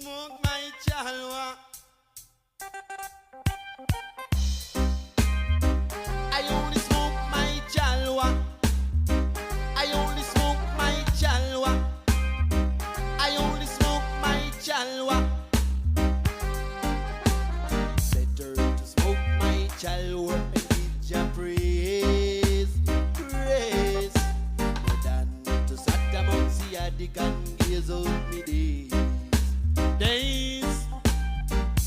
smoke my calwa. I only smoke my calwa. I only smoke my calwa. I only smoke my calwa. Better to smoke my calwa and give Jah praise, praise. More than to sat amongst the attic and gaze out me days, days.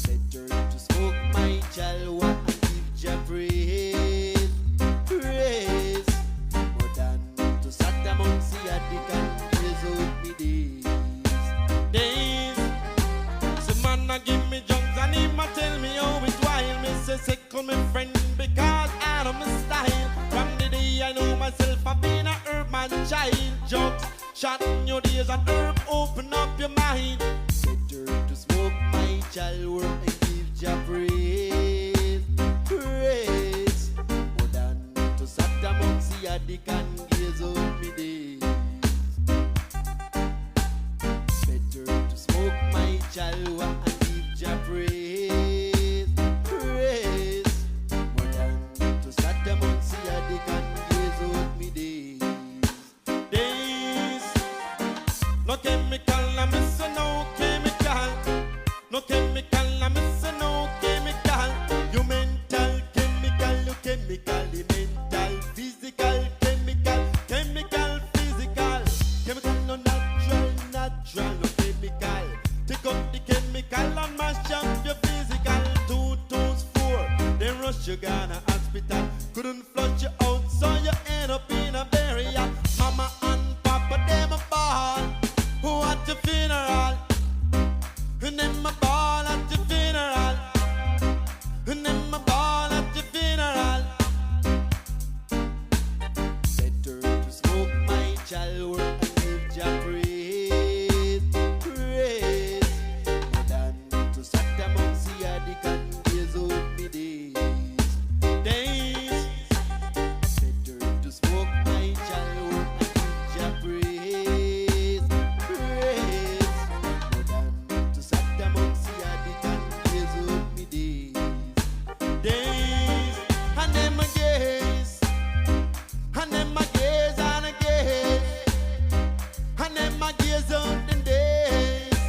Better to smoke my calwa and give Jah praise, praise. More than to sat amongst the attic and gaze out me days, days. The man a give me junks and him a tell me how it wild. Me say sickle me friend because I know my style. From the day I know myself I've been a urban child. Junks, shorten your days and herb, open up your mind. Better to smoke my calwa and give Jah praise, praise. More than to sat amongst the attic and gaze out me days. Better to smoke my calwa and give Jah praise, praise. More than to sat amongst the attic and gaze out me days, days. No chemical, I miss no chemical. No chemical, I miss no chemical. You mental chemical, you chemically mental, physical chemical, chemical physical. Chemical no natural, natural no chemical. Take up the chemical and mash up your physical. 2 toes 4, then rush you gonna hospital. Couldn't flush you out, so you end up in a burial. Mama and Papa them a ball. Who at your funeral? And them a ball at your funeral. And them a ball at your funeral. Better to smoke my calwa and give Jah praise, praise. More than to sat amongst the attic and gaze out me days, days. Better to smoke my calwa and give Jah praise, praise. More than to sat amongst the attic and gaze out me days, days. And them a gaze, and them a gaze and a gaze, and them a gaze out them days,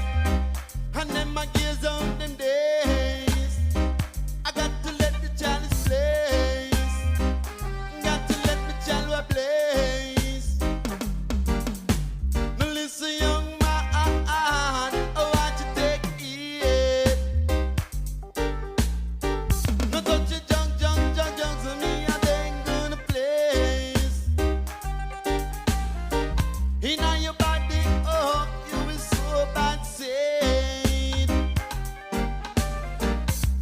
and them a gaze out them days. I got to let the chalice blaze, got to let the calwa blaze. Now listen, young man, oh, what you take it? No touch your junk, so me I ain't gonna place. In your body, oh, you is so bad, said.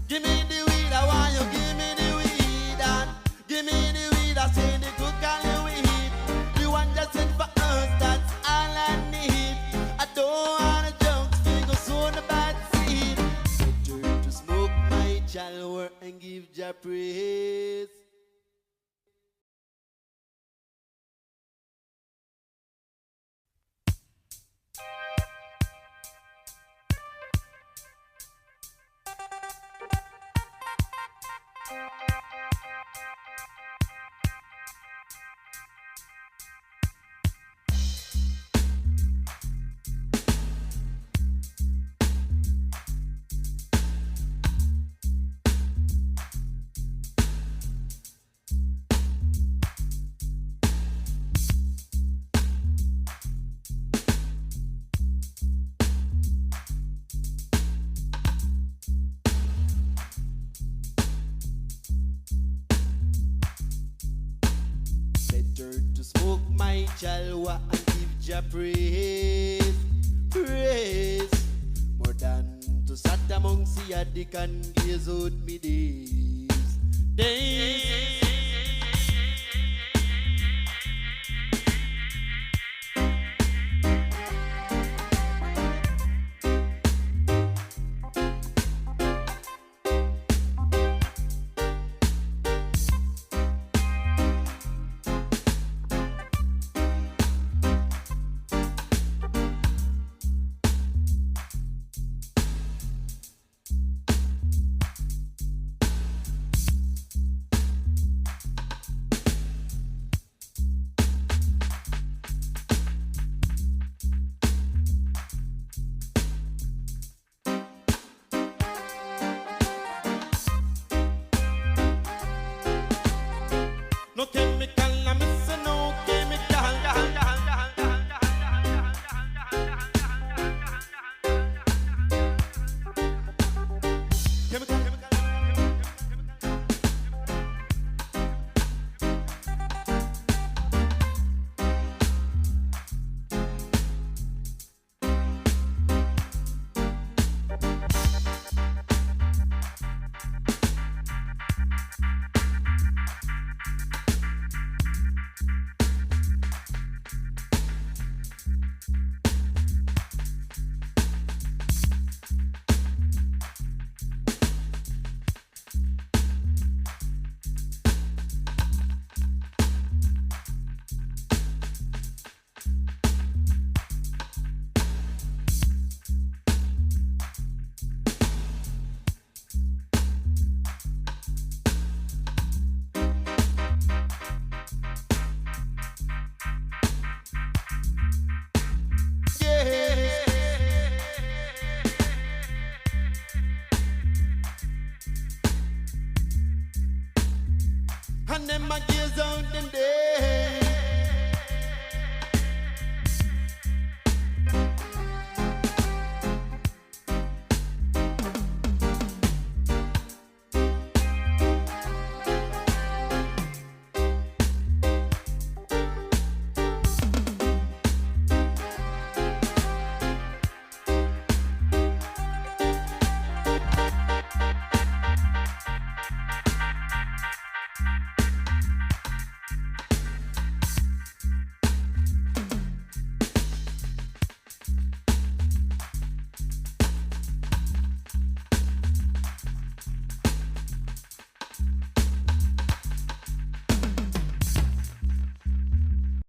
Give me the weed, I want you, give me the weed, and give me the weed, I say the good kind of weed. The one just sent for us, that's all I need. I don't want a junk, figure so the bad seed. Better to smoke my calwa and give Jah praise. Better to smoke my calwa and give Jah praise, praise. More than to sat amongst the attic and gaze out me days, days. No chemical, I miss no chemical. Chemical, chemical. And them a gaze out in there.